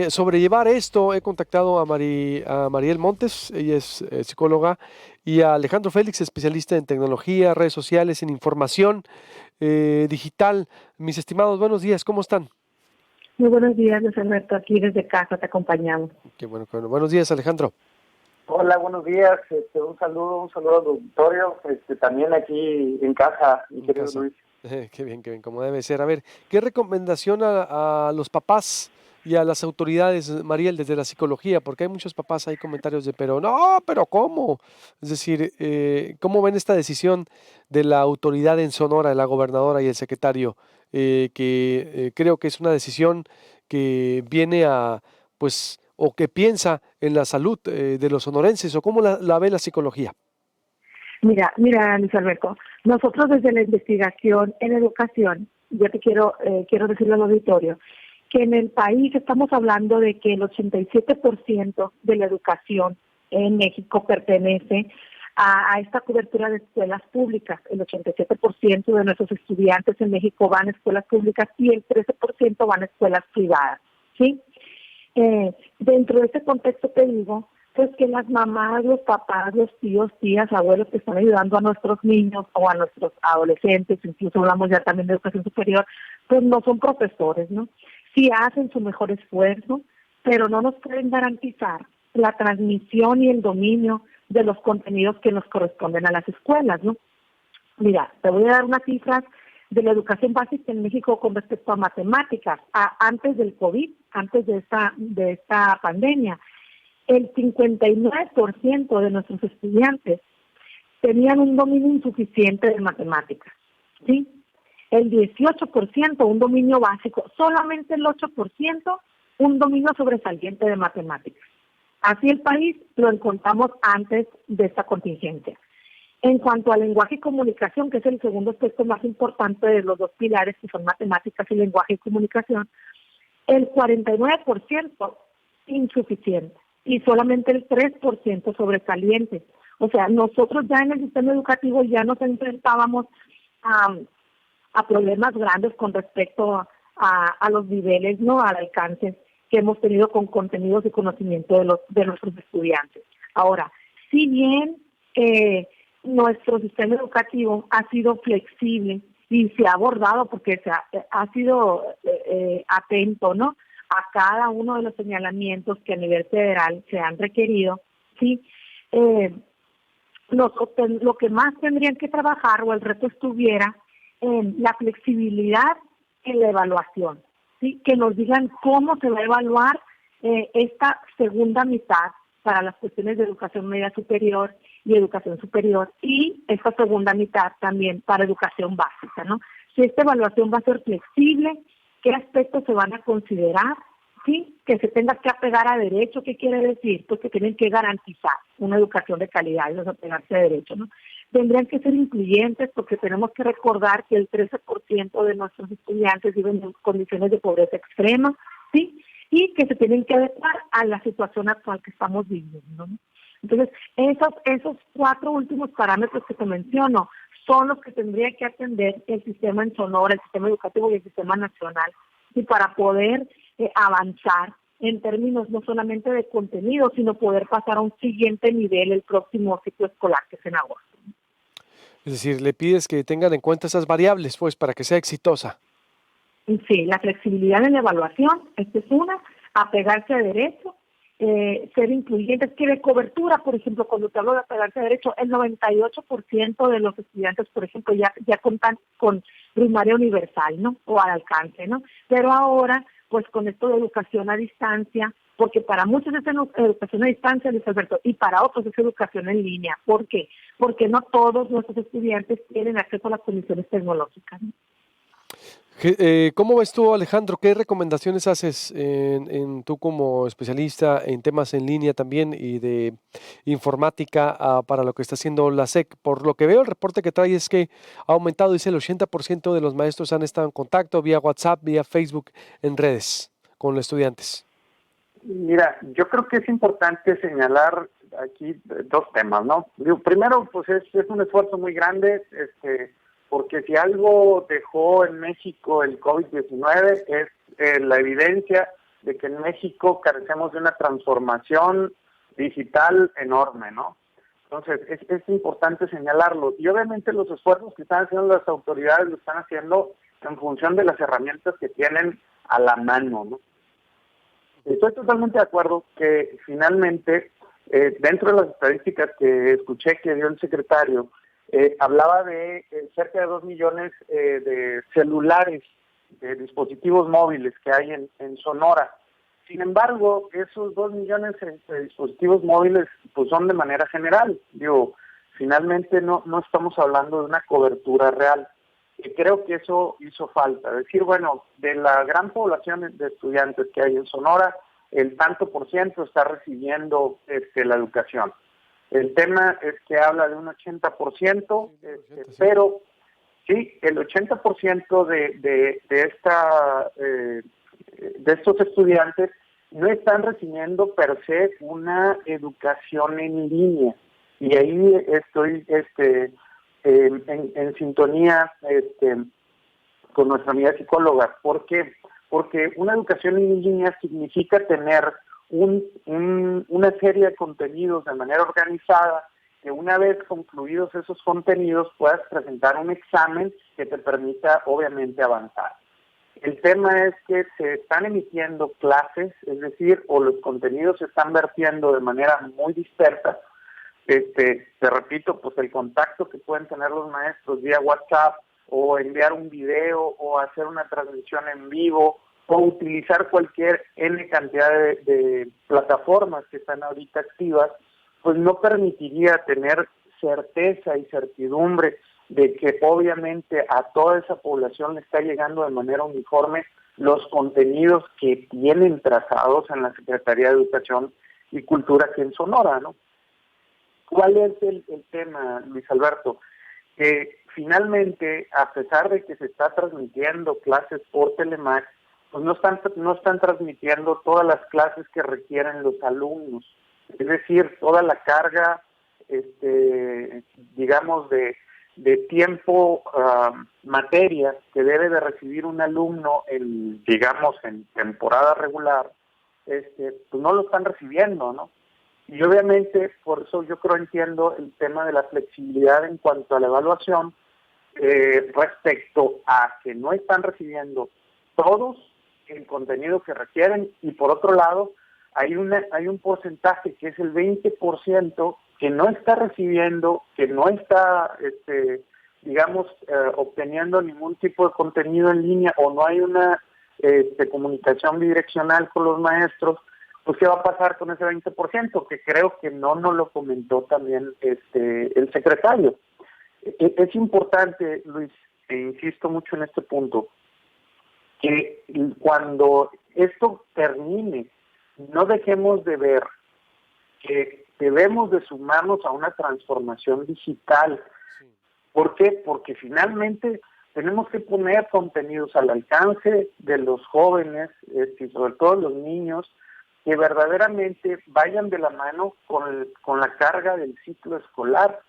sobrellevar esto, he contactado a Mariel Montes, ella es psicóloga, y a Alejandro Félix, especialista en tecnología, redes sociales, en información digital. Mis estimados, buenos días, ¿cómo están? Muy buenos días, Luis Alberto. Aquí desde casa te acompañamos. Qué bueno, qué bueno. Buenos días, Alejandro. Hola, buenos días. Un saludo al auditorio. También aquí en casa, mi En querido casa. Luis. Qué bien, como debe ser. A ver, ¿qué recomendación a los papás y a las autoridades, Mariel, desde la psicología? Porque hay muchos papás, hay comentarios de, pero no, pero ¿cómo? Es decir, ¿cómo ven esta decisión de la autoridad en Sonora, de la gobernadora y el secretario? Que creo que es una decisión que viene a, pues, o que piensa en la salud de los sonorenses, o cómo la ve la psicología. Mira, Luis Alberto, nosotros desde la investigación en educación, yo te quiero decirle al auditorio, que en el país estamos hablando de que el 87% de la educación en México pertenece a esta cobertura de escuelas públicas. El 87% de nuestros estudiantes en México van a escuelas públicas y el 13% van a escuelas privadas, ¿sí? Dentro de ese contexto te digo, pues que las mamás, los papás, los tíos, tías, abuelos que están ayudando a nuestros niños o a nuestros adolescentes, incluso hablamos ya también de educación superior, pues no son profesores, ¿no? Sí hacen su mejor esfuerzo, pero no nos pueden garantizar la transmisión y el dominio de los contenidos que nos corresponden a las escuelas, ¿no? Mira, te voy a dar unas cifras de la educación básica en México con respecto a matemáticas. Antes del COVID, antes de esta pandemia, el 59% de nuestros estudiantes tenían un dominio insuficiente de matemáticas, ¿sí? El 18% un dominio básico, solamente el 8% un dominio sobresaliente de matemáticas. Así el país lo encontramos antes de esta contingencia. En cuanto al lenguaje y comunicación, que es el segundo aspecto más importante de los dos pilares, que son matemáticas y lenguaje y comunicación, el 49% insuficiente y solamente el 3% sobresaliente. O sea, nosotros ya en el sistema educativo ya nos enfrentábamos a, a problemas grandes con respecto a los niveles, no al alcance que hemos tenido con contenidos y conocimiento de nuestros estudiantes. Ahora, si bien nuestro sistema educativo ha sido flexible y se ha abordado porque ha sido atento, ¿no?, a cada uno de los señalamientos que a nivel federal se han requerido, sí. Lo que más tendrían que trabajar o el reto estuviera en la flexibilidad en la evaluación, ¿sí? Que nos digan cómo se va a evaluar esta segunda mitad para las cuestiones de educación media superior y educación superior, y esta segunda mitad también para educación básica, ¿no? Si esta evaluación va a ser flexible, qué aspectos se van a considerar, sí, que se tenga que apegar a derecho. ¿Qué quiere decir? Pues que tienen que garantizar una educación de calidad y no apegarse a derecho, ¿no? Tendrían que ser incluyentes porque tenemos que recordar que el 13% de nuestros estudiantes viven en condiciones de pobreza extrema, ¿sí? Y que se tienen que adecuar a la situación actual que estamos viviendo, ¿no? Entonces, esos cuatro últimos parámetros que te menciono son los que tendría que atender el sistema en Sonora, el sistema educativo y el sistema nacional, y para poder avanzar en términos no solamente de contenido, sino poder pasar a un siguiente nivel el próximo ciclo escolar, que es en agosto. Es decir, le pides que tengan en cuenta esas variables, pues, para que sea exitosa. Sí, la flexibilidad en la evaluación, esta es una, apegarse a derecho, ser incluyentes, que de cobertura, por ejemplo, cuando te hablo de apegarse a derecho, el 98% de los estudiantes, por ejemplo, ya cuentan con primaria universal, ¿no? O al alcance, ¿no? Pero ahora, pues con esto de educación a distancia, porque para muchos es educación a distancia, Luis Alberto, y para otros es educación en línea. ¿Por qué? Porque no todos nuestros estudiantes tienen acceso a las condiciones tecnológicas, ¿no? ¿Cómo ves tú, Alejandro? ¿Qué recomendaciones haces tú como especialista en temas en línea también y de informática para lo que está haciendo la SEC? Por lo que veo, el reporte que trae es que ha aumentado, dice el 80% de los maestros han estado en contacto vía WhatsApp, vía Facebook, en redes con los estudiantes. Mira, yo creo que es importante señalar aquí dos temas, ¿no? Primero, pues es un esfuerzo muy grande, porque si algo dejó en México el COVID-19 es la evidencia de que en México carecemos de una transformación digital enorme, ¿no? Entonces, es importante señalarlo. Y obviamente los esfuerzos que están haciendo las autoridades lo están haciendo en función de las herramientas que tienen a la mano, ¿no? Estoy totalmente de acuerdo que finalmente, dentro de las estadísticas que escuché que dio el secretario, hablaba de cerca de 2 millones de celulares, de dispositivos móviles que hay en Sonora. Sin embargo, esos 2 millones de dispositivos móviles pues son de manera general. Digo, finalmente no estamos hablando de una cobertura real. Y creo que eso hizo falta. Decir, bueno, de la gran población de estudiantes que hay en Sonora, el tanto por ciento está recibiendo la educación. El tema es que habla de un 80%, pero sí, el 80% de estos estudiantes no están recibiendo per se una educación en línea. Y ahí estoy en sintonía con nuestra amiga psicóloga. ¿Por qué? Porque una educación en línea significa tener una serie de contenidos de manera organizada, que una vez concluidos esos contenidos puedas presentar un examen que te permita obviamente avanzar. El tema es que se están emitiendo clases, es decir, o los contenidos se están vertiendo de manera muy dispersa. Te repito, pues el contacto que pueden tener los maestros vía WhatsApp, o enviar un video, o hacer una transmisión en vivo, o utilizar cualquier N cantidad de plataformas que están ahorita activas, pues no permitiría tener certeza y certidumbre de que obviamente a toda esa población le está llegando de manera uniforme los contenidos que tienen trazados en la Secretaría de Educación y Cultura aquí en Sonora, ¿no? ¿Cuál es el tema, Luis Alberto? Que finalmente, a pesar de que se está transmitiendo clases por Telemac, pues no están transmitiendo todas las clases que requieren los alumnos. Es decir, toda la carga, digamos, de tiempo, materia que debe de recibir un alumno en temporada regular, pues no lo están recibiendo, ¿no? Y obviamente, por eso yo entiendo el tema de la flexibilidad en cuanto a la evaluación, respecto a que no están recibiendo todos el contenido que requieren, y por otro lado, hay un porcentaje que es el 20% que no está recibiendo, que no está, obteniendo ningún tipo de contenido en línea, o no hay una comunicación bidireccional con los maestros. Pues, ¿qué va a pasar con ese 20%? Que creo que no nos lo comentó también el secretario. Es importante, Luis, e insisto mucho en este punto, que cuando esto termine, no dejemos de ver que debemos de sumarnos a una transformación digital. ¿Por qué? Porque finalmente tenemos que poner contenidos al alcance de los jóvenes, y sobre todo los niños, que verdaderamente vayan de la mano con la carga del ciclo escolar.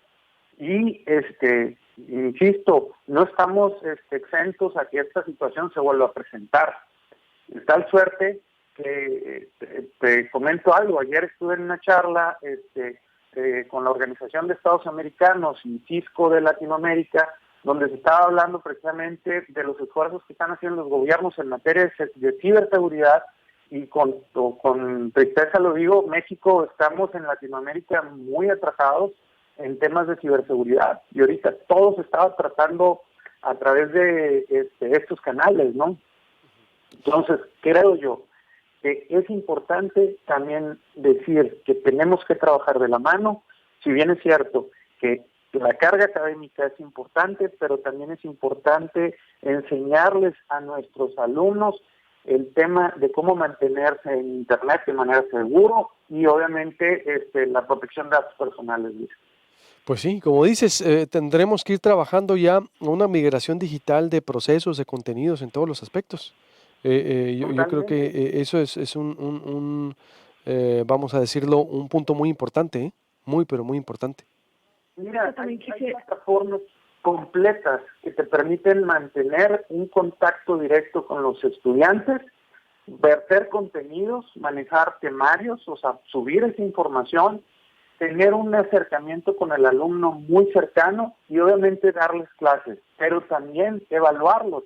Y insisto, no estamos exentos a que esta situación se vuelva a presentar. De tal suerte que te comento algo. Ayer estuve en una charla con la Organización de Estados Americanos y Cisco de Latinoamérica, donde se estaba hablando precisamente de los esfuerzos que están haciendo los gobiernos en materia de ciberseguridad. Y con tristeza lo digo, México, estamos en Latinoamérica muy atrasados en temas de ciberseguridad, y ahorita todo se estaba tratando a través de estos canales, ¿no? Entonces, creo yo que es importante también decir que tenemos que trabajar de la mano. Si bien es cierto que la carga académica es importante, pero también es importante enseñarles a nuestros alumnos el tema de cómo mantenerse en Internet de manera segura, y obviamente la protección de datos personales, Luis. Pues sí, como dices, tendremos que ir trabajando ya una migración digital de procesos, de contenidos en todos los aspectos. Yo creo que Totalmente. eso es vamos a decirlo, un punto muy importante, ¿eh? Muy, pero muy importante. Mira, hay plataformas completas que te permiten mantener un contacto directo con los estudiantes verter contenidos, manejar temarios, o sea, subir esa información, tener un acercamiento con el alumno muy cercano y obviamente darles clases, pero también evaluarlos.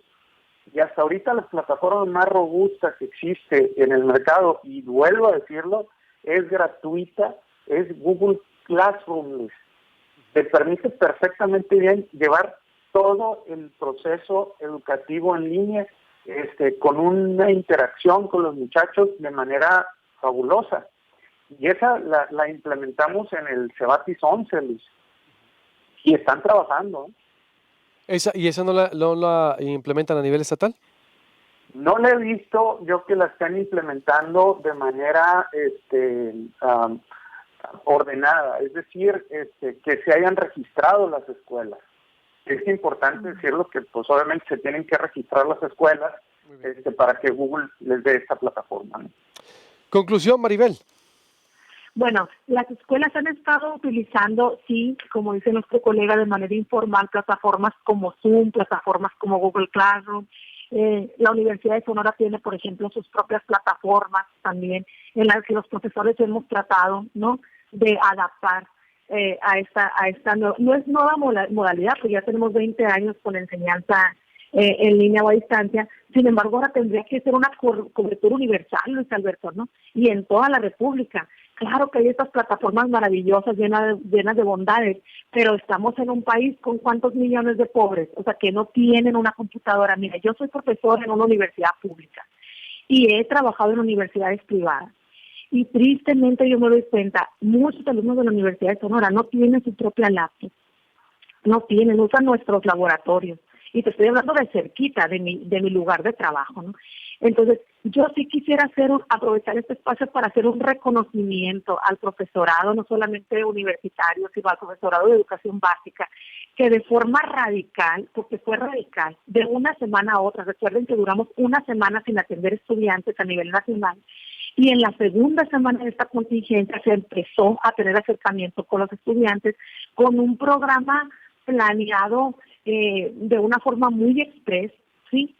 Y hasta ahorita la plataforma más robusta que existe en el mercado, y vuelvo a decirlo, es gratuita, es Google Classroom. Te permite perfectamente bien llevar todo el proceso educativo en línea, con una interacción con los muchachos de manera fabulosa. Y esa la implementamos en el Cebatis 11, Luis. Y están trabajando. ¿Y esa no la implementan a nivel estatal? No la he visto yo que la están implementando de manera ordenada, es decir, que se hayan registrado las escuelas. Es importante decirlo que pues obviamente se tienen que registrar las escuelas para que Google les dé esta plataforma, ¿no? Conclusión, Maribel. Bueno, las escuelas han estado utilizando, sí, como dice nuestro colega, de manera informal, plataformas como Zoom, plataformas como Google Classroom. La Universidad de Sonora tiene, por ejemplo, sus propias plataformas también, en las que los profesores hemos tratado, ¿no?, de adaptar a esta no es nueva modalidad, porque ya tenemos 20 años con enseñanza en línea o a distancia. Sin embargo, ahora tendría que ser una cobertura universal, Luis Alberto, ¿no? Y en toda la República. Claro que hay estas plataformas maravillosas, llenas de bondades, pero estamos en un país con cuántos millones de pobres, o sea, que no tienen una computadora. Mira, yo soy profesor en una universidad pública y he trabajado en universidades privadas. Y tristemente yo me doy cuenta, muchos alumnos de la Universidad de Sonora no tienen su propia laptop, usan nuestros laboratorios. Y te estoy hablando de cerquita de mi lugar de trabajo, ¿no? Entonces, yo sí quisiera aprovechar este espacio para hacer un reconocimiento al profesorado, no solamente universitario, sino al profesorado de educación básica, que de forma radical, porque fue radical, de una semana a otra, recuerden que duramos una semana sin atender estudiantes a nivel nacional, y en la segunda semana de esta contingencia se empezó a tener acercamiento con los estudiantes con un programa planeado de una forma muy express, ¿sí?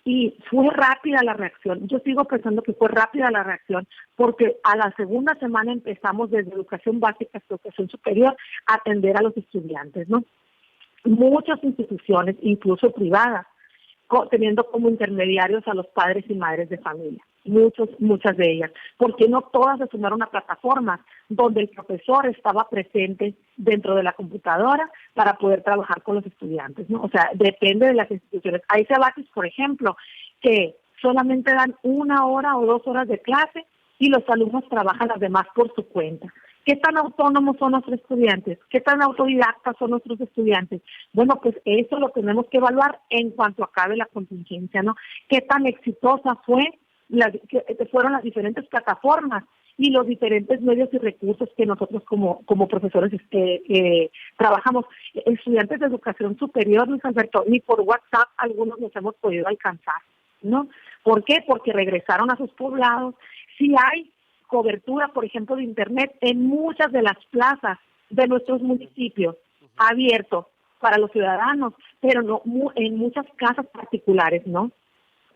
Y fue rápida la reacción. Yo sigo pensando que fue rápida la reacción porque a la segunda semana empezamos desde educación básica hasta educación superior a atender a los estudiantes, ¿no? Muchas instituciones, incluso privadas, teniendo como intermediarios a los padres y madres de familia. Muchas de ellas. Porque no todas se sumaron a plataformas donde el profesor estaba presente dentro de la computadora para poder trabajar con los estudiantes, ¿no? O sea, depende de las instituciones. Hay Cebatis, por ejemplo, que solamente dan 1 hora o 2 horas de clase y los alumnos trabajan las demás por su cuenta. ¿Qué tan autónomos son nuestros estudiantes? ¿Qué tan autodidactas son nuestros estudiantes? Bueno, pues eso lo tenemos que evaluar en cuanto acabe la contingencia, ¿no? ¿Qué tan exitosa fueron las diferentes plataformas y los diferentes medios y recursos que nosotros como profesores trabajamos? Estudiantes de educación superior, Luis Alberto, ni por WhatsApp algunos nos hemos podido alcanzar, ¿no? ¿Por qué? Porque regresaron a sus poblados. Sí hay cobertura, por ejemplo, de Internet en muchas de las plazas de nuestros municipios, abierto para los ciudadanos, pero no en muchas casas particulares, ¿no?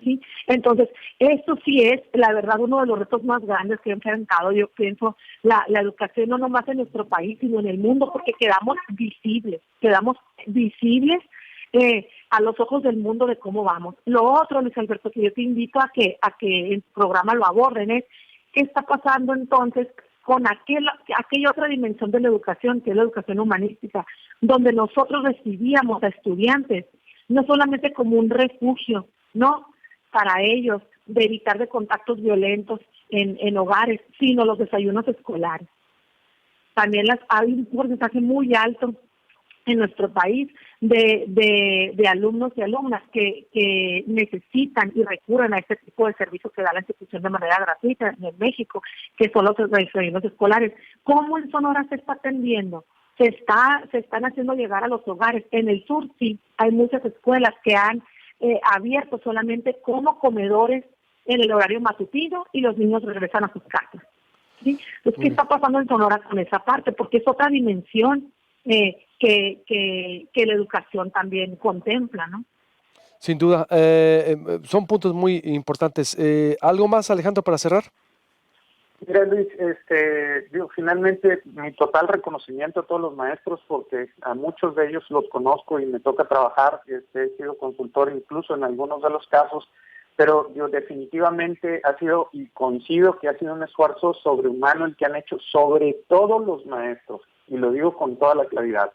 ¿Sí? Entonces, esto sí es, la verdad, uno de los retos más grandes que he enfrentado, yo pienso, la educación no nomás en nuestro país, sino en el mundo, porque quedamos visibles a los ojos del mundo de cómo vamos. Lo otro, Luis Alberto, que yo te invito a que el programa lo aborden es qué está pasando entonces con aquella otra dimensión de la educación, que es la educación humanística, donde nosotros recibíamos a estudiantes, no solamente como un refugio, no para ellos, de evitar de contactos violentos en hogares, sino los desayunos escolares. También hay un porcentaje muy alto en nuestro país de alumnos y alumnas que necesitan y recurren a este tipo de servicios que da la institución de manera gratuita en México, que son los desayunos escolares. ¿Cómo en Sonora se está atendiendo? Se están haciendo llegar a los hogares. En el sur sí, hay muchas escuelas que han abierto solamente como comedores en el horario matutino y los niños regresan a sus casas, ¿sí? Entonces, ¿qué está pasando en Sonora con esa parte? Porque es otra dimensión que la educación también contempla, ¿no? Sin duda, son puntos muy importantes. ¿Algo más, Alejandro, para cerrar? Mira, Luis, digo, finalmente mi total reconocimiento a todos los maestros, porque a muchos de ellos los conozco y me toca trabajar, he sido consultor incluso en algunos de los casos, pero yo definitivamente ha sido, y coincido que ha sido un esfuerzo sobrehumano el que han hecho sobre todo los maestros, y lo digo con toda la claridad.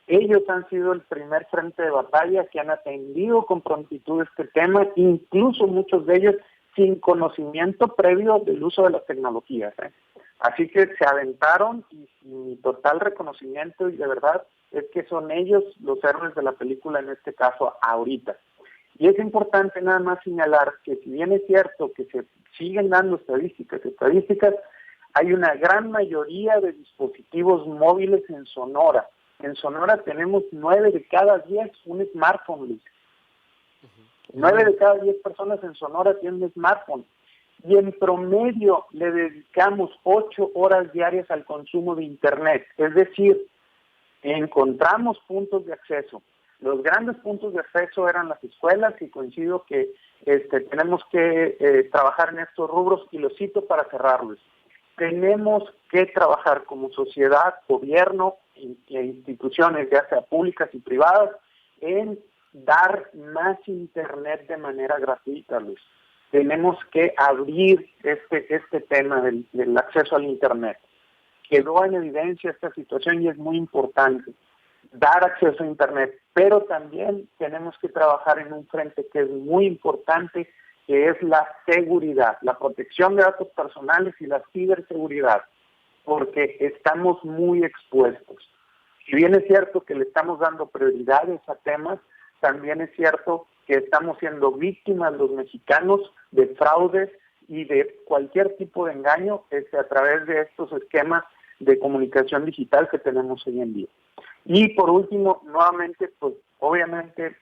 Ellos han sido el primer frente de batalla que han atendido con prontitud este tema, incluso muchos de ellos sin conocimiento previo del uso de las tecnologías. Así que se aventaron y mi total reconocimiento, y de verdad es que son ellos los héroes de la película en este caso ahorita. Y es importante nada más señalar que si bien es cierto que se siguen dando estadísticas, hay una gran mayoría de dispositivos móviles en Sonora. En Sonora tenemos 9 de cada 10 un smartphone, Luis. 9 de cada 10 personas en Sonora tienen un smartphone. Y en promedio le dedicamos 8 horas diarias al consumo de Internet. Es decir, encontramos puntos de acceso. Los grandes puntos de acceso eran las escuelas, y coincido que tenemos que trabajar en estos rubros, y los cito para cerrarlos. Tenemos que trabajar como sociedad, gobierno e instituciones, ya sea públicas y privadas, en dar más Internet de manera gratuita, Luis. Tenemos que abrir este tema del acceso al Internet. Quedó en evidencia esta situación y es muy importante dar acceso a Internet, pero también tenemos que trabajar en un frente que es muy importante, que es la seguridad, la protección de datos personales y la ciberseguridad, porque estamos muy expuestos. Si bien es cierto que le estamos dando prioridades a temas, también es cierto que estamos siendo víctimas los mexicanos de fraudes y de cualquier tipo de engaño a través de estos esquemas de comunicación digital que tenemos hoy en día. Y por último, nuevamente, pues obviamente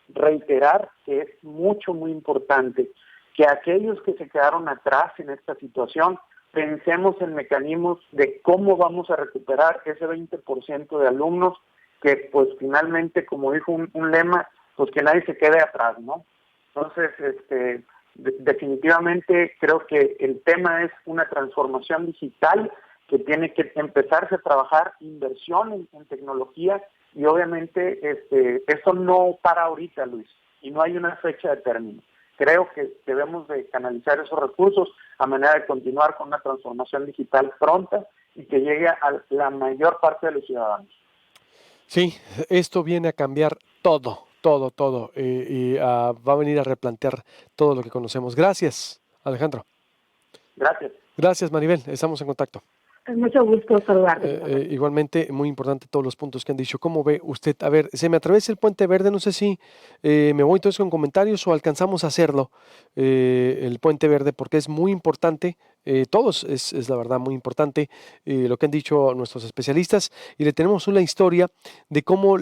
reiterar que es muy importante que aquellos que se quedaron atrás en esta situación pensemos en mecanismos de cómo vamos a recuperar ese 20% de alumnos que pues finalmente, como dijo un lema, pues que nadie se quede atrás, ¿no? Entonces, definitivamente creo que el tema es una transformación digital que tiene que empezarse a trabajar, inversión en tecnología, y obviamente eso no para ahorita, Luis, y no hay una fecha de término. Creo que debemos de canalizar esos recursos a manera de continuar con una transformación digital pronta y que llegue a la mayor parte de los ciudadanos. Sí, esto viene a cambiar todo, y va a venir a replantear todo lo que conocemos. Gracias, Alejandro. Gracias. Gracias, Maribel. Estamos en contacto. Mucho gusto saludarte. Igualmente, muy importante todos los puntos que han dicho. ¿Cómo ve usted? A ver, se me atraviesa el puente verde, no sé si me voy entonces con comentarios o alcanzamos a hacerlo, el puente verde, porque es muy importante, todos es la verdad muy importante lo que han dicho nuestros especialistas, y le tenemos una historia de cómo